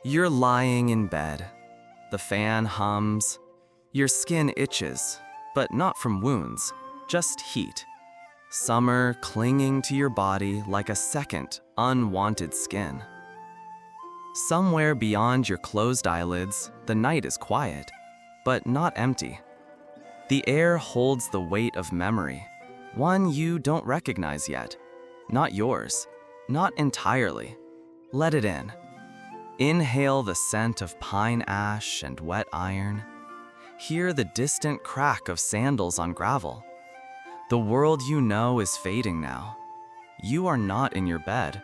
You're lying in bed. The fan hums. Your skin itches, but not from wounds, just heat. Summer clinging to your body like a second, unwanted skin. Somewhere beyond your closed eyelids, the night is quiet, but not empty. The air holds the weight of memory, one you don't recognize yet. Not yours, not entirely. Let it in. Inhale the scent of pine ash and wet iron. Hear the distant crack of sandals on gravel. The world you know is fading now. You are not in your bed.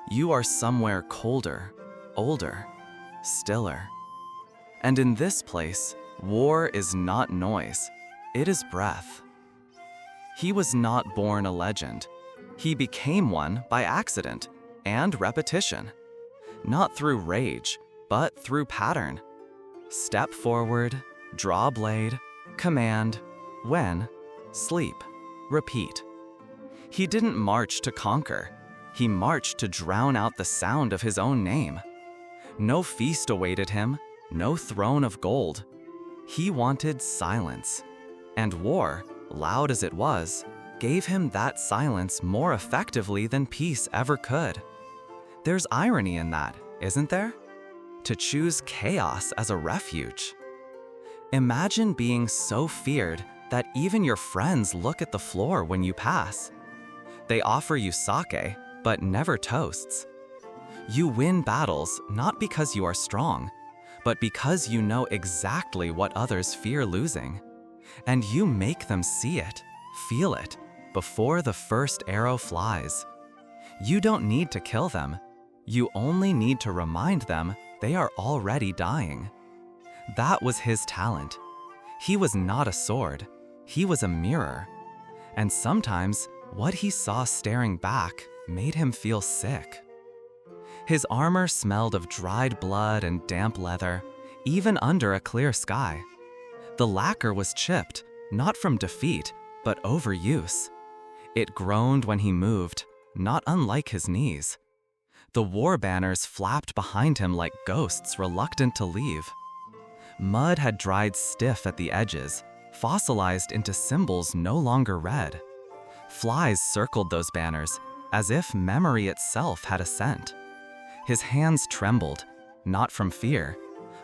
You are somewhere colder, older, stiller. And in this place, war is not noise, it is breath. He was not born a legend. He became one by accident and repetition. Not through rage, but through pattern. Step forward, draw blade, command, when, sleep, repeat. He didn't march to conquer. He marched to drown out the sound of his own name. No feast awaited him, no throne of gold. He wanted silence. And war, loud as it was, gave him that silence more effectively than peace ever could. There's irony in that, isn't there? To choose chaos as a refuge. Imagine being so feared that even your friends look at the floor when you pass. They offer you sake, but never toasts. You win battles not because you are strong, but because you know exactly what others fear losing. And you make them see it, feel it, before the first arrow flies. You don't need to kill them. You only need to remind them they are already dying. That was his talent. He was not a sword. He was a mirror. And sometimes, what he saw staring back made him feel sick. His armor smelled of dried blood and damp leather, even under a clear sky. The lacquer was chipped, not from defeat, but overuse. It groaned when he moved, not unlike his knees. The war banners flapped behind him like ghosts reluctant to leave. Mud had dried stiff at the edges, fossilized into symbols no longer read. Flies circled those banners, as if memory itself had a scent. His hands trembled, not from fear,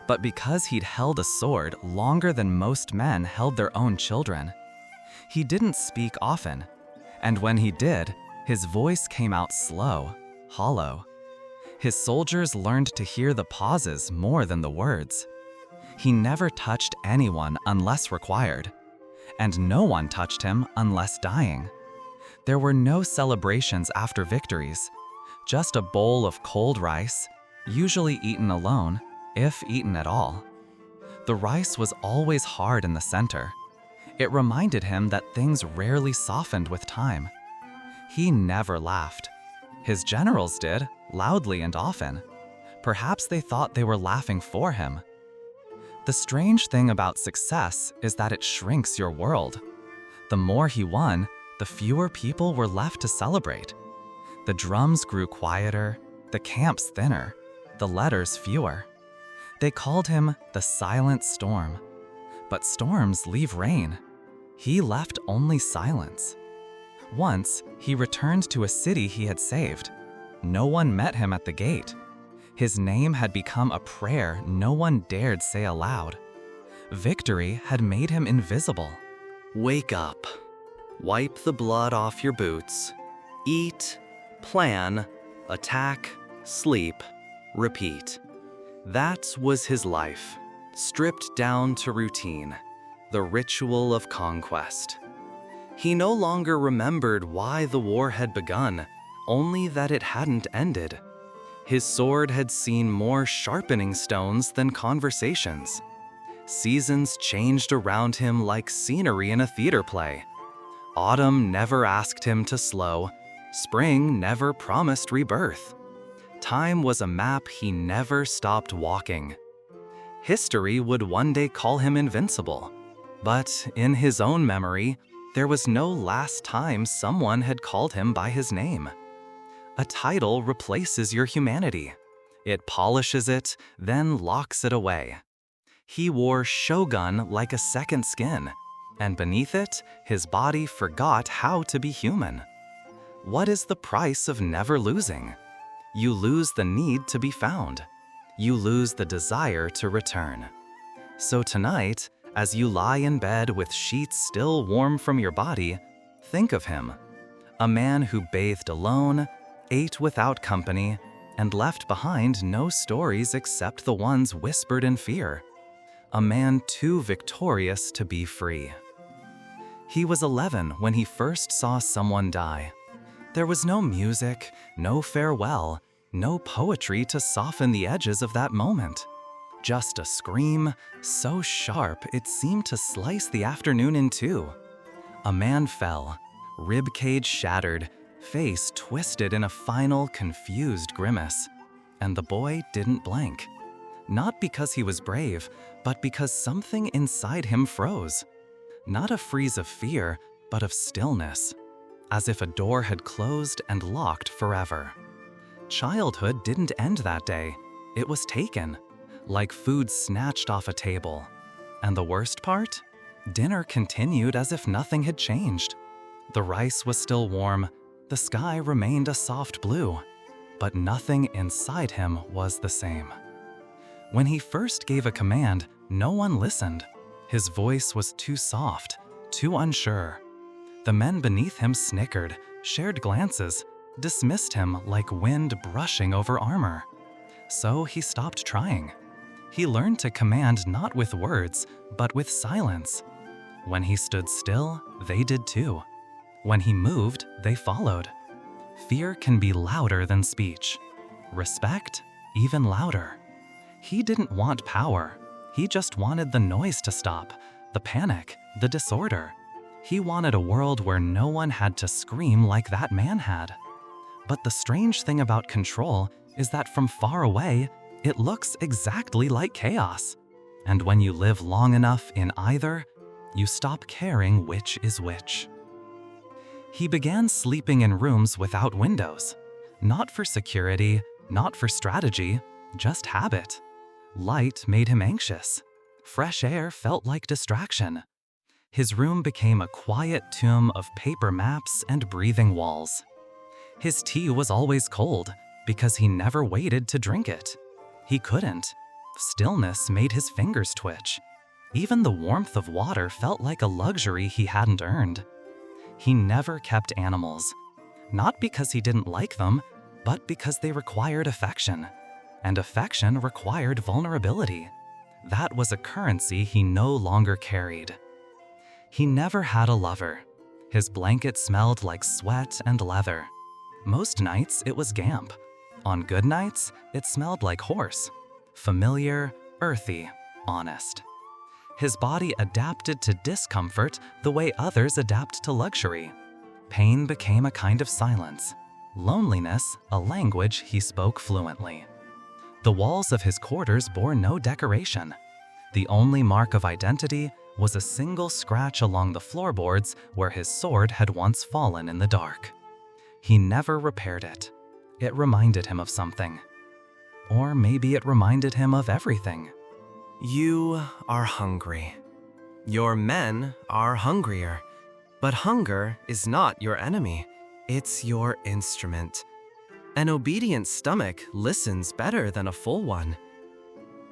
but because he'd held a sword longer than most men held their own children. He didn't speak often, and when he did, his voice came out slow, hollow. His soldiers learned to hear the pauses more than the words. He never touched anyone unless required, and no one touched him unless dying. There were no celebrations after victories, just a bowl of cold rice, usually eaten alone, if eaten at all. The rice was always hard in the center. It reminded him that things rarely softened with time. He never laughed. His generals did, loudly and often. Perhaps they thought they were laughing for him. The strange thing about success is that it shrinks your world. The more he won, the fewer people were left to celebrate. The drums grew quieter, the camps thinner, the letters fewer. They called him the Silent Storm. But storms leave rain. He left only silence. Once, he returned to a city he had saved. No one met him at the gate. His name had become a prayer no one dared say aloud. Victory had made him invisible. Wake up. Wipe the blood off your boots. Eat, plan, attack, sleep, repeat. That was his life, stripped down to routine, the ritual of conquest. He no longer remembered why the war had begun, only that it hadn't ended. His sword had seen more sharpening stones than conversations. Seasons changed around him like scenery in a theater play. Autumn never asked him to slow. Spring never promised rebirth. Time was a map he never stopped walking. History would one day call him invincible, but in his own memory, There was no last time someone had called him by his name. A title replaces your humanity. It polishes it, then locks it away. He wore shogun like a second skin, and beneath it, his body forgot how to be human. What is the price of never losing? You lose the need to be found. You lose the desire to return. So tonight, as you lie in bed with sheets still warm from your body, think of him. A man who bathed alone, ate without company, and left behind no stories except the ones whispered in fear. A man too victorious to be free. He was 11 when he first saw someone die. There was no music, no farewell, no poetry to soften the edges of that moment. Just a scream, so sharp it seemed to slice the afternoon in two. A man fell, ribcage shattered, face twisted in a final, confused grimace. And the boy didn't blink. Not because he was brave, but because something inside him froze. Not a freeze of fear, but of stillness, as if a door had closed and locked forever. Childhood didn't end that day. It was taken, like food snatched off a table. And the worst part? Dinner continued as if nothing had changed. The rice was still warm, the sky remained a soft blue, but nothing inside him was the same. When he first gave a command, no one listened. His voice was too soft, too unsure. The men beneath him snickered, shared glances, dismissed him like wind brushing over armor. So he stopped trying. He learned to command not with words, but with silence. When he stood still, they did too. When he moved, they followed. Fear can be louder than speech. Respect, even louder. He didn't want power. He just wanted the noise to stop, the panic, the disorder. He wanted a world where no one had to scream like that man had. But the strange thing about control is that from far away, it looks exactly like chaos. And when you live long enough in either, you stop caring which is which. He began sleeping in rooms without windows. Not for security, not for strategy, just habit. Light made him anxious. Fresh air felt like distraction. His room became a quiet tomb of paper maps and breathing walls. His tea was always cold because he never waited to drink it. He couldn't. Stillness made his fingers twitch. Even the warmth of water felt like a luxury he hadn't earned. He never kept animals, not because he didn't like them, but because they required affection. And affection required vulnerability. That was a currency he no longer carried. He never had a lover. His blanket smelled like sweat and leather. Most nights it was gamp. On good nights, it smelled like horse. Familiar, earthy, honest. His body adapted to discomfort the way others adapt to luxury. Pain became a kind of silence. Loneliness, a language he spoke fluently. The walls of his quarters bore no decoration. The only mark of identity was a single scratch along the floorboards where his sword had once fallen in the dark. He never repaired it. It reminded him of something. Or maybe it reminded him of everything. You are hungry. Your men are hungrier. But hunger is not your enemy. It's your instrument. An obedient stomach listens better than a full one.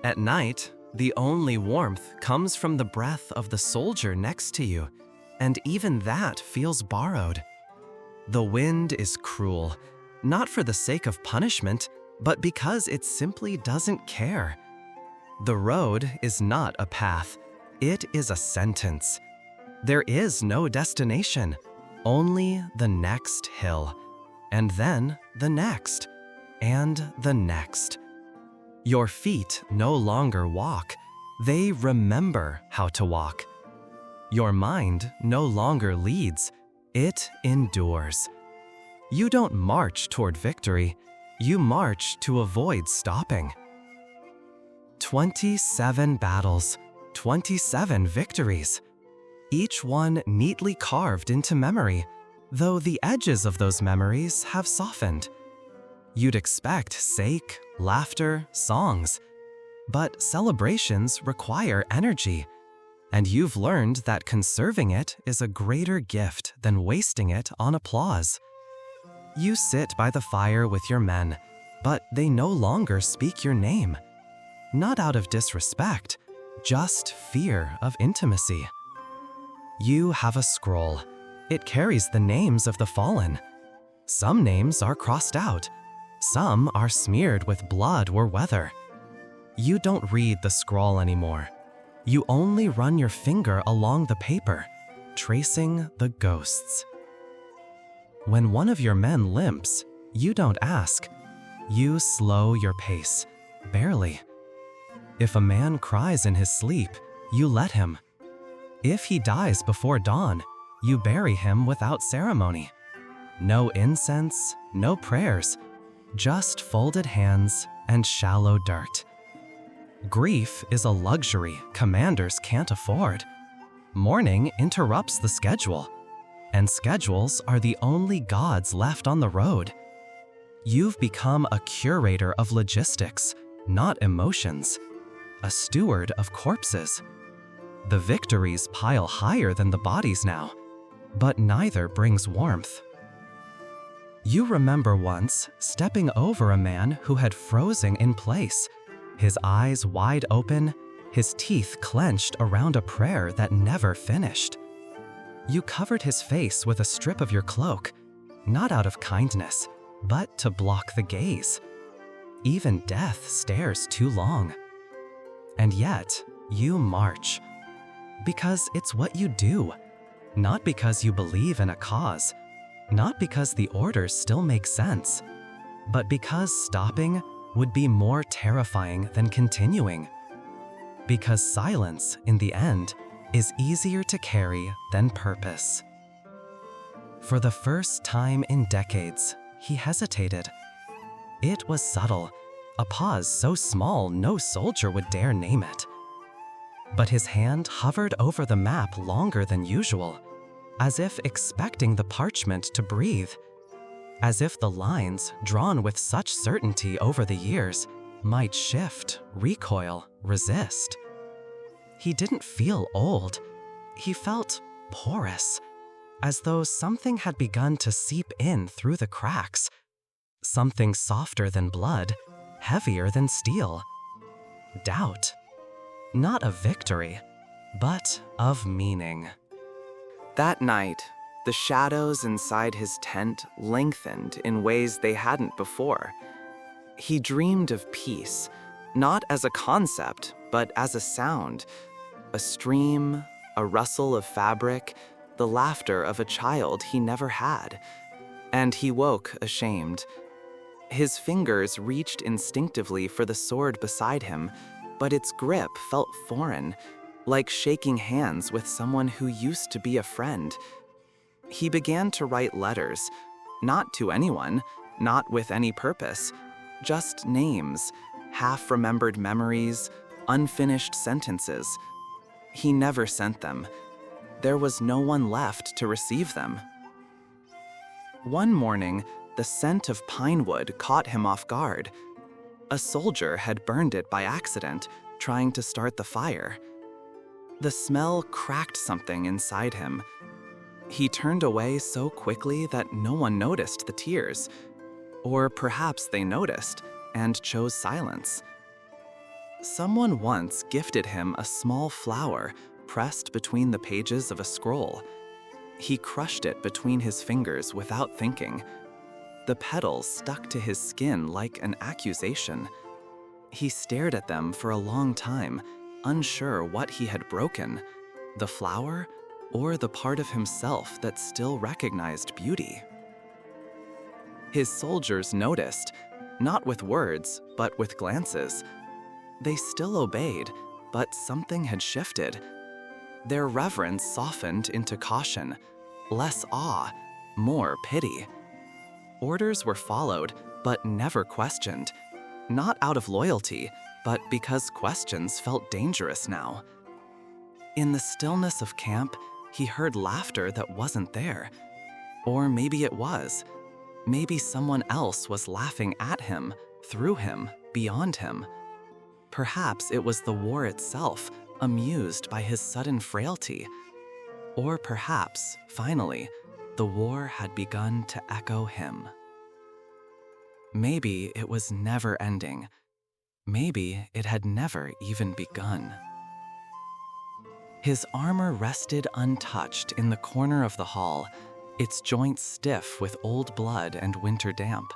At night, the only warmth comes from the breath of the soldier next to you, and even that feels borrowed. The wind is cruel, not for the sake of punishment, but because it simply doesn't care. The road is not a path, it is a sentence. There is no destination, only the next hill, and then the next, and the next. Your feet no longer walk, they remember how to walk. Your mind no longer leads, it endures. You don't march toward victory, you march to avoid stopping. 27 battles, 27 victories. each one neatly carved into memory, though the edges of those memories have softened. You'd expect sake, laughter, songs, but celebrations require energy, and you've learned that conserving it is a greater gift than wasting it on applause. You sit by the fire with your men, but they no longer speak your name. Not out of disrespect, just fear of intimacy. You have a scroll. It carries the names of the fallen. Some names are crossed out. Some are smeared with blood or weather. You don't read the scroll anymore. You only run your finger along the paper, tracing the ghosts. When one of your men limps, you don't ask. You slow your pace, barely. If a man cries in his sleep, you let him. If he dies before dawn, you bury him without ceremony. No incense, no prayers, just folded hands and shallow dirt. Grief is a luxury commanders can't afford. Mourning interrupts the schedule, and schedules are the only gods left on the road. You've become a curator of logistics, not emotions, a steward of corpses. The victories pile higher than the bodies now, but neither brings warmth. You remember once stepping over a man who had frozen in place, his eyes wide open, his teeth clenched around a prayer that never finished. You covered his face with a strip of your cloak, not out of kindness, but to block the gaze. Even death stares too long. And yet, you march. Because it's what you do. Not because you believe in a cause. Not because the orders still make sense. But because stopping would be more terrifying than continuing. Because silence, in the end, is easier to carry than purpose. For the first time in decades, he hesitated. It was subtle, a pause so small no soldier would dare name it. But his hand hovered over the map longer than usual, as if expecting the parchment to breathe. As if the lines, drawn with such certainty over the years, might shift, recoil, resist. He didn't feel old. He felt porous, as though something had begun to seep in through the cracks. Something softer than blood, heavier than steel. Doubt. Not of victory, but of meaning. That night, the shadows inside his tent lengthened in ways they hadn't before. He dreamed of peace, not as a concept, but as a sound. A stream, a rustle of fabric, the laughter of a child he never had. And he woke ashamed. His fingers reached instinctively for the sword beside him, but its grip felt foreign, like shaking hands with someone who used to be a friend. He began to write letters, not to anyone, not with any purpose, just names, half-remembered memories, unfinished sentences. He never sent them. There was no one left to receive them. One morning, the scent of pine wood caught him off guard. A soldier had burned it by accident, trying to start the fire. The smell cracked something inside him. He turned away so quickly that no one noticed the tears. Or perhaps they noticed and chose silence. Someone once gifted him a small flower pressed between the pages of a scroll. He crushed it between his fingers without thinking. The petals stuck to his skin like an accusation. He stared at them for a long time, unsure what he had broken, the flower or the part of himself that still recognized beauty. His soldiers noticed, not with words, but with glances. They still obeyed, but something had shifted. Their reverence softened into caution, less awe, more pity. Orders were followed, but never questioned, not out of loyalty, but because questions felt dangerous now. In the stillness of camp, he heard laughter that wasn't there. Or maybe it was. Maybe someone else was laughing at him, through him, beyond him. Perhaps it was the war itself, amused by his sudden frailty. Or perhaps, finally, the war had begun to echo him. Maybe it was never ending. Maybe it had never even begun. His armor rested untouched in the corner of the hall, its joints stiff with old blood and winter damp.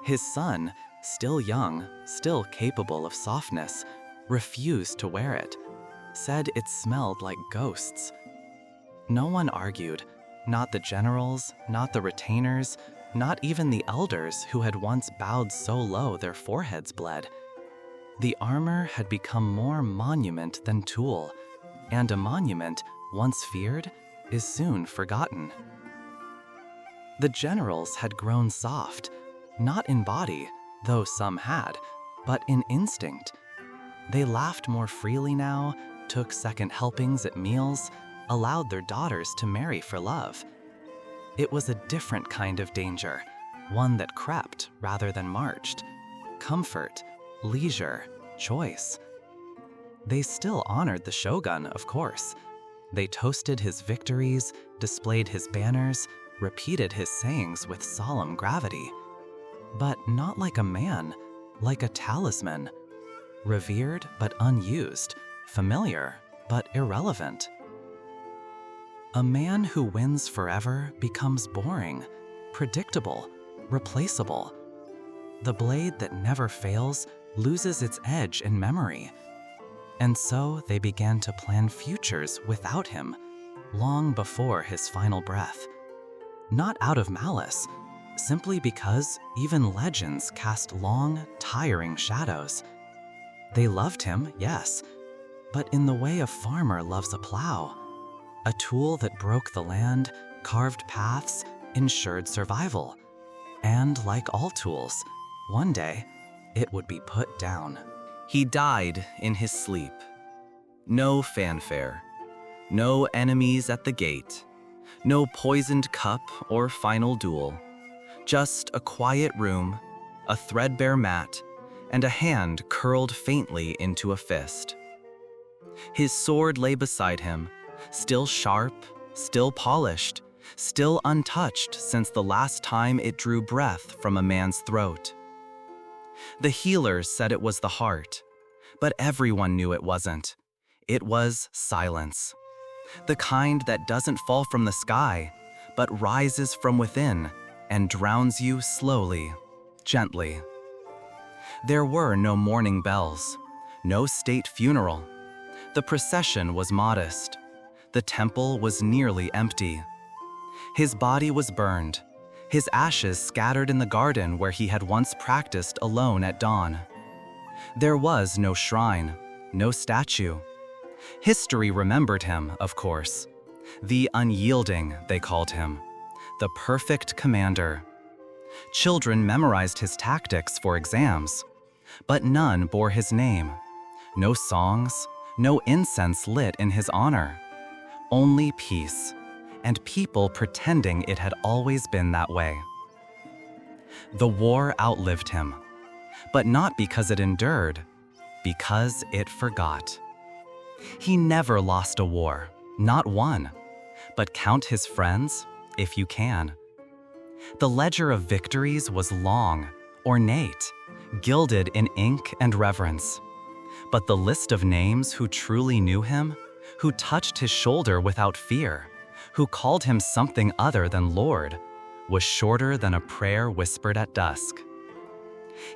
His son, still young, still capable of softness, refused to wear it, said it smelled like ghosts. No one argued, not the generals, not the retainers, not even the elders who had once bowed so low their foreheads bled. The armor had become more monument than tool, and a monument, once feared, is soon forgotten. The generals had grown soft, not in body, though some had, but in instinct. They laughed more freely now, took second helpings at meals, allowed their daughters to marry for love. It was a different kind of danger, one that crept rather than marched. Comfort, leisure, choice. They still honored the shogun, of course. They toasted his victories, displayed his banners, repeated his sayings with solemn gravity. But not like a man, like a talisman. Revered but unused, familiar but irrelevant. A man who wins forever becomes boring, predictable, replaceable. The blade that never fails loses its edge in memory. And so they began to plan futures without him, long before his final breath. Not out of malice, simply because even legends cast long, tiring shadows. They loved him, yes, but in the way a farmer loves a plow. A tool that broke the land, carved paths, ensured survival. And like all tools, one day, it would be put down. He died in his sleep. No fanfare, no enemies at the gate, no poisoned cup or final duel. Just a quiet room, a threadbare mat, and a hand curled faintly into a fist. His sword lay beside him, still sharp, still polished, still untouched since the last time it drew breath from a man's throat. The healers said it was the heart, but everyone knew it wasn't. It was silence. The kind that doesn't fall from the sky, but rises from within and drowns you slowly, gently. There were no mourning bells, no state funeral. The procession was modest. The temple was nearly empty. His body was burned, his ashes scattered in the garden where he had once practiced alone at dawn. There was no shrine, no statue. History remembered him, of course. The unyielding, they called him. The perfect commander. Children memorized his tactics for exams, but none bore his name. No songs, no incense lit in his honor. Only peace, and people pretending it had always been that way. The war outlived him, but not because it endured, because it forgot. He never lost a war, not one, but count his friends, if you can. The ledger of victories was long, ornate, gilded in ink and reverence. But the list of names who truly knew him, who touched his shoulder without fear, who called him something other than Lord, was shorter than a prayer whispered at dusk.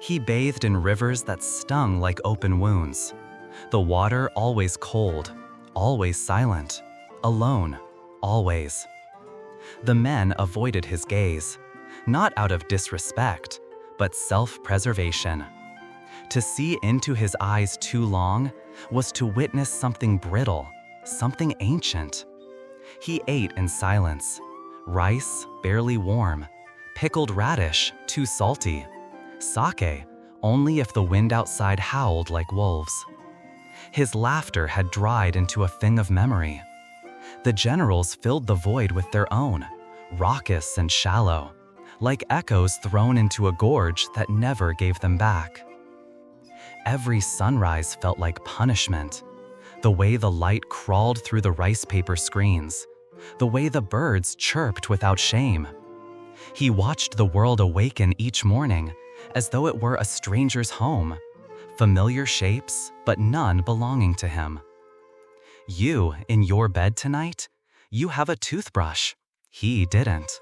He bathed in rivers that stung like open wounds, the water always cold, always silent, alone, always. The men avoided his gaze, not out of disrespect, but self-preservation. To see into his eyes too long was to witness something brittle, something ancient. He ate in silence, rice barely warm, pickled radish too salty, sake only if the wind outside howled like wolves. His laughter had dried into a thing of memory. The generals filled the void with their own, raucous and shallow, like echoes thrown into a gorge that never gave them back. Every sunrise felt like punishment. The way the light crawled through the rice paper screens, the way the birds chirped without shame. He watched the world awaken each morning as though it were a stranger's home, familiar shapes, but none belonging to him. You, in your bed tonight, you have a toothbrush. He didn't.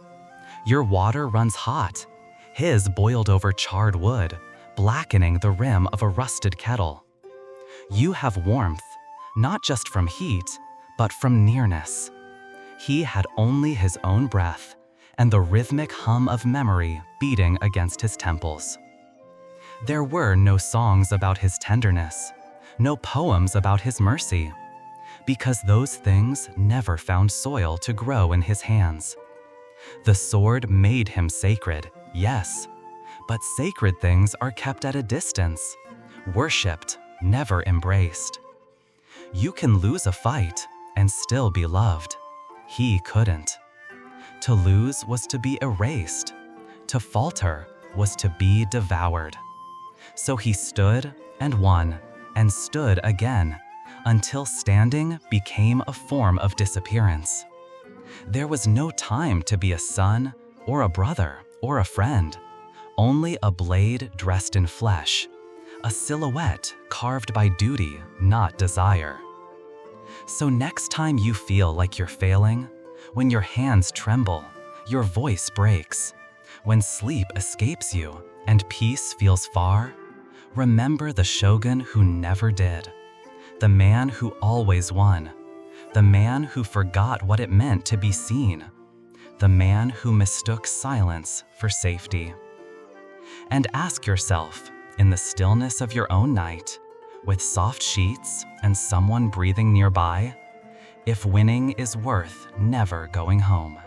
Your water runs hot. His boiled over charred wood, blackening the rim of a rusted kettle. You have warmth, not just from heat, but from nearness. He had only his own breath and the rhythmic hum of memory beating against his temples. There were no songs about his tenderness, no poems about his mercy, because those things never found soil to grow in his hands. The sword made him sacred, yes, but sacred things are kept at a distance, worshipped, never embraced. You can lose a fight and still be loved. He couldn't. To lose was to be erased. To falter was to be devoured. So he stood and won, and stood again, until standing became a form of disappearance. There was no time to be a son, or a brother, or a friend, only a blade dressed in flesh, a silhouette carved by duty, not desire. So next time you feel like you're failing, when your hands tremble, your voice breaks, when sleep escapes you and peace feels far, remember the shogun who never did, the man who always won, the man who forgot what it meant to be seen, the man who mistook silence for safety. And ask yourself, in the stillness of your own night, with soft sheets and someone breathing nearby, if winning is worth never going home.